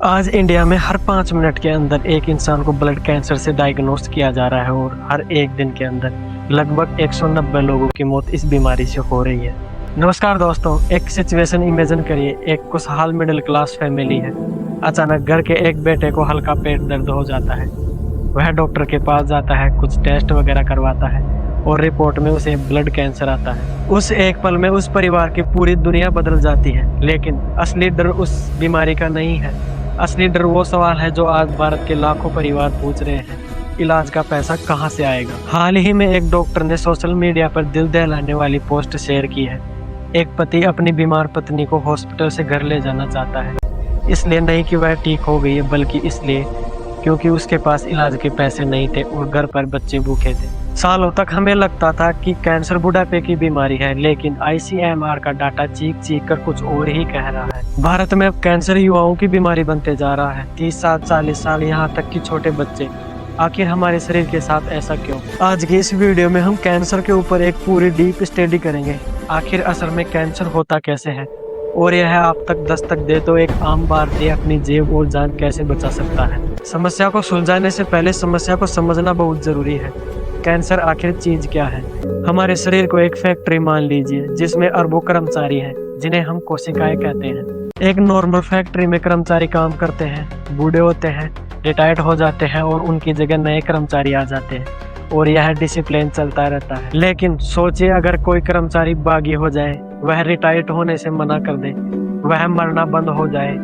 आज इंडिया में हर 5 मिनट के अंदर एक इंसान को ब्लड कैंसर से डायग्नोस किया जा रहा है और हर एक दिन के अंदर लगभग 190 लोगों की मौत इस बीमारी से हो रही है। नमस्कार दोस्तों, एक सिचुएशन इमेजिन करिए। एक खुशहाल मिडिल क्लास फैमिली है। अचानक घर के एक बेटे को हल्का पेट दर्द हो जाता है। वह डॉक्टर के पास जाता है, कुछ टेस्ट वगैरह करवाता है और रिपोर्ट में उसे ब्लड कैंसर आता है। उस एक पल में उस परिवार की पूरी दुनिया बदल जाती है। लेकिन असली डर उस बीमारी का नहीं है। असली डर वो सवाल है जो आज भारत के लाखों परिवार पूछ रहे हैं, इलाज का पैसा कहां से आएगा। हाल ही में एक डॉक्टर ने सोशल मीडिया पर दिल दहलाने वाली पोस्ट शेयर की है। एक पति अपनी बीमार पत्नी को हॉस्पिटल से घर ले जाना चाहता है, इसलिए नहीं कि वह ठीक हो गई है, बल्कि इसलिए क्योंकि उसके पास इलाज के पैसे नहीं थे और घर पर बच्चे भूखे थे। सालों तक हमें लगता था कि कैंसर बुढ़ापे की बीमारी है, लेकिन ICMR का डाटा चीख चीख कर कुछ और ही कह रहा है। भारत में अब कैंसर युवाओं की बीमारी बनते जा रहा है। 30 साल 40 साल यहाँ तक कि छोटे बच्चे। आखिर हमारे शरीर के साथ ऐसा क्यों? आज की इस वीडियो में हम कैंसर के ऊपर एक पूरी डीप स्टडी करेंगे। आखिर असल में कैंसर होता कैसे है और यह आप तक दस्तक दे तो एक आम भारतीय अपनी जेब और जान कैसे बचा सकता है। समस्या को सुलझाने से पहले समस्या को समझना बहुत जरूरी है। कैंसर आखिर चीज क्या है? हमारे शरीर को एक फैक्ट्री मान लीजिए जिसमें अरबों कर्मचारी हैं, जिन्हें हम कोशिकाएं कहते हैं। एक नॉर्मल फैक्ट्री में कर्मचारी काम करते हैं, बूढ़े होते हैं, रिटायर्ड हो जाते हैं और उनकी जगह नए कर्मचारी आ जाते हैं और यह डिसिप्लिन चलता रहता है। लेकिन सोचिए, अगर कोई कर्मचारी बागी हो जाए, वह रिटायर्ड होने से मना कर दे, वह मरना बंद हो जाए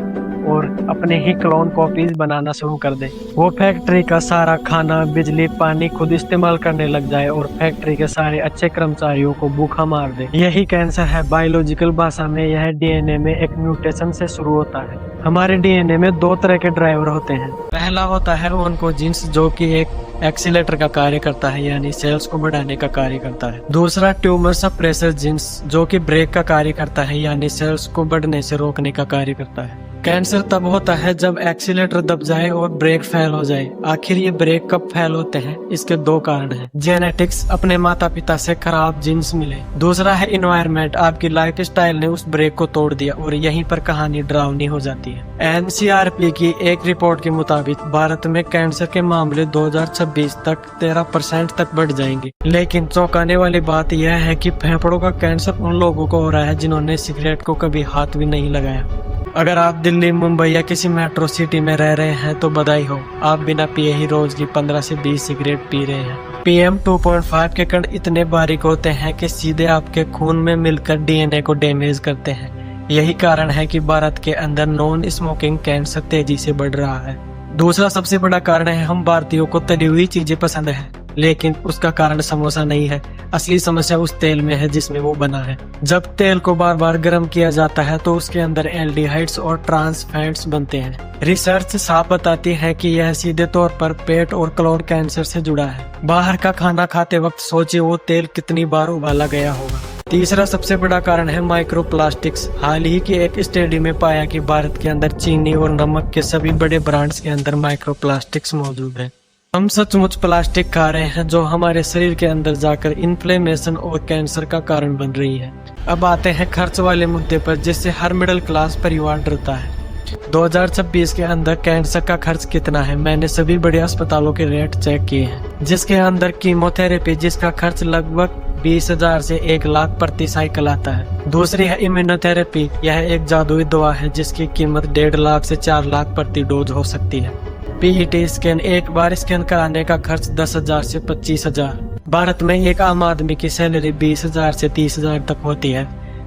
और अपने ही क्लोन कॉपीज बनाना शुरू कर दे, वो फैक्ट्री का सारा खाना, बिजली, पानी खुद इस्तेमाल करने लग जाए और फैक्ट्री के सारे अच्छे कर्मचारियों को भूखा मार दे, यही कैंसर है। बायोलॉजिकल भाषा में यह DNA में एक म्यूटेशन से शुरू होता है। हमारे DNA में 2 तरह के ड्राइवर होते हैं। पहला होता है ऑन्कोजीन्स, जो कि एक एक्सीलेटर का कार्य करता है, यानी सेल्स को बढ़ाने का कार्य करता है। दूसरा ट्यूमर सप्रेसर जीन्स, जो कि ब्रेक का कार्य करता है, यानी सेल्स को बढ़ने से रोकने का कार्य करता है। कैंसर तब होता है जब एक्सीलेटर दब जाए और ब्रेक फेल हो जाए। आखिर ये ब्रेक कब फेल होते हैं? इसके 2 कारण हैं। जेनेटिक्स, अपने माता पिता से खराब जीन्स मिले। दूसरा है एनवायरनमेंट, आपकी लाइफस्टाइल ने उस ब्रेक को तोड़ दिया और यहीं पर कहानी डरावनी हो जाती है। NCRP की एक रिपोर्ट के मुताबिक भारत में कैंसर के मामले 2026 तक 13% तक बढ़ जाएंगे। लेकिन चौंकाने वाली बात यह है कि फेफड़ों का कैंसर उन लोगों को हो रहा है जिन्होंने सिगरेट को कभी हाथ भी नहीं लगाया। अगर आप दिल्ली, मुंबई या किसी मेट्रो सिटी में रह रहे हैं तो बधाई हो, आप बिना पिए ही रोज की 15 से 20 सिगरेट पी रहे हैं। PM 2.5 के कण इतने बारीक होते हैं कि सीधे आपके खून में मिलकर DNA को डैमेज करते हैं। यही कारण है कि भारत के अंदर नॉन स्मोकिंग कैंसर तेजी से बढ़ रहा है। दूसरा सबसे बड़ा कारण है, हम भारतीयों को तली हुई चीजें पसंद है, लेकिन उसका कारण समोसा नहीं है। असली समस्या उस तेल में है जिसमें वो बना है। जब तेल को बार बार गर्म किया जाता है तो उसके अंदर एल्डिहाइड्स और ट्रांस फैट्स बनते हैं। रिसर्च साफ बताती है कि यह सीधे तौर पर पेट और कोलन कैंसर से जुड़ा है। बाहर का खाना खाते वक्त सोचिए वो तेल कितनी बार उबाला गया होगा। तीसरा सबसे बड़ा कारण है माइक्रोप्लास्टिक्स। हाल ही की एक स्टडी में पाया कि भारत के अंदर चीनी और नमक के सभी बड़े ब्रांड्स के अंदर माइक्रोप्लास्टिक्स मौजूद है। हम सचमुच प्लास्टिक खा रहे हैं जो हमारे शरीर के अंदर जाकर इन्फ्लेमेशन और कैंसर का कारण बन रही है। अब आते हैं खर्च वाले मुद्दे पर, जिससे हर मिडिल क्लास परिवार डरता है। 2026 के अंदर कैंसर का खर्च कितना है? मैंने सभी बड़े अस्पतालों के रेट चेक किए हैं, जिसके अंदर कीमोथेरेपी, जिसका खर्च लगभग 20,000 से 1 लाख प्रति साइकिल आता है। दूसरी है इम्यूनोथेरेपी, यह एक जादुई दवा है जिसकी कीमत 1.5 लाख से 4 लाख प्रति डोज हो सकती है। PET स्कैन, एक बार स्कैन कराने का खर्च 10,000 से 25,000। भारत में एक आम आदमी की सैलरी 20,000 से 30,000 तक होती है,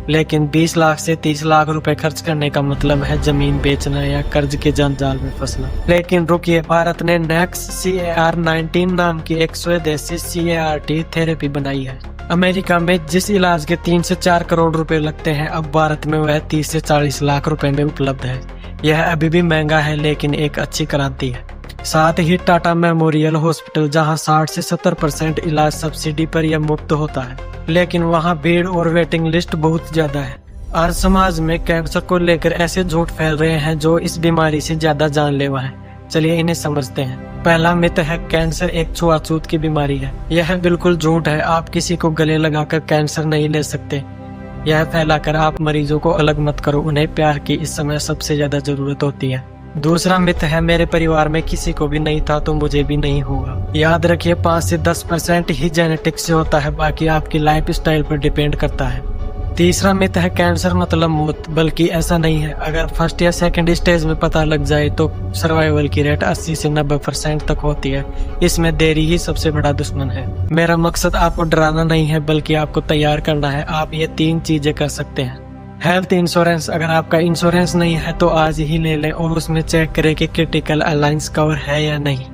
लेकिन 20 लाख से 30 लाख रुपए खर्च करने का मतलब है जमीन बेचना या कर्ज के जंजाल में फंसना। लेकिन रुकिए, भारत ने नेक्स CAR-19 नाम की एक स्वदेशी CAR-T थेरेपी बनाई है। अमेरिका में जिस इलाज के 3 से 4 करोड़ रुपए लगते हैं, अब भारत में वह 30 से 40 लाख रुपए में उपलब्ध है। यह अभी भी महंगा है, लेकिन एक अच्छी क्रांति है। साथ ही टाटा मेमोरियल हॉस्पिटल, जहां 60 से 70% इलाज सब्सिडी पर या मुफ्त होता है, लेकिन वहां भीड़ और वेटिंग लिस्ट बहुत ज्यादा है। आज समाज में कैंसर को लेकर ऐसे झूठ फैल रहे हैं जो इस बीमारी से ज्यादा जानलेवा है। चलिए इन्हें समझते हैं। पहला मिथ है, कैंसर एक छुआछूत की बीमारी है। यह बिल्कुल झूठ है। आप किसी को गले लगाकर कैंसर नहीं ले सकते। यह फैलाकर आप मरीजों को अलग मत करो, उन्हें प्यार की इस समय सबसे ज्यादा जरूरत होती है। दूसरा मिथ है मेरे परिवार में किसी को भी नहीं था तो मुझे भी नहीं होगा। याद रखिए 5 से 10% ही जेनेटिक्स से होता है, बाकी आपकी लाइफ स्टाइल पर डिपेंड करता है। तीसरा मिथ है कैंसर मतलब मौत, बल्कि ऐसा नहीं है। अगर फर्स्ट या सेकंड स्टेज में पता लग जाए तो सर्वाइवल की रेट 80 से 90% तक होती है। इसमें देरी ही सबसे बड़ा दुश्मन है। मेरा मकसद आपको डराना नहीं है, बल्कि आपको तैयार करना है। आप ये 3 चीजें कर सकते हैं। हेल्थ इंश्योरेंस, अगर आपका इंश्योरेंस नहीं है तो आज ही ले लें और उसमें चेक करें कि क्रिटिकल अलाइंस कवर है या नहीं।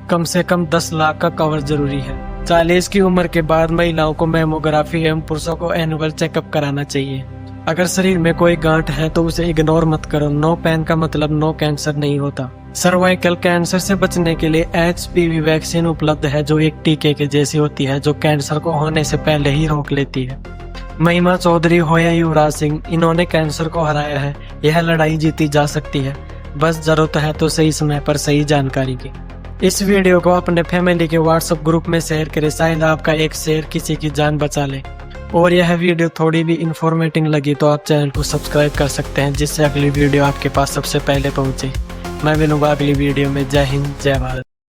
कम से कम 10 लाख का कवर जरूरी है। 40 की उम्र के बाद महिलाओं को मैमोग्राफी एवं पुरुषों को एनुअल चेकअप कराना चाहिए। अगर शरीर में कोई गांठ है तो उसे इग्नोर मत करो। नो पेन का मतलब नो कैंसर नहीं होता। सर्वाइकल कैंसर से बचने के लिए HPV वैक्सीन उपलब्ध है, जो एक टीके के जैसी होती है, जो कैंसर को होने से पहले ही रोक लेती है। महिमा चौधरी हो या युवराज सिंह, इन्होंने कैंसर को हराया है। यह लड़ाई जीती जा सकती है, बस जरूरत है तो सही समय पर सही जानकारी की। इस वीडियो को अपने फैमिली के व्हाट्सएप ग्रुप में शेयर करें, शायद आपका एक शेयर किसी की जान बचा ले। और यह वीडियो थोड़ी भी इंफॉर्मेटिव लगी तो आप चैनल को सब्सक्राइब कर सकते हैं, जिससे अगली वीडियो आपके पास सबसे पहले पहुंचे। मैं मिलूंगा अगली वीडियो में। जय हिंद, जय भारत।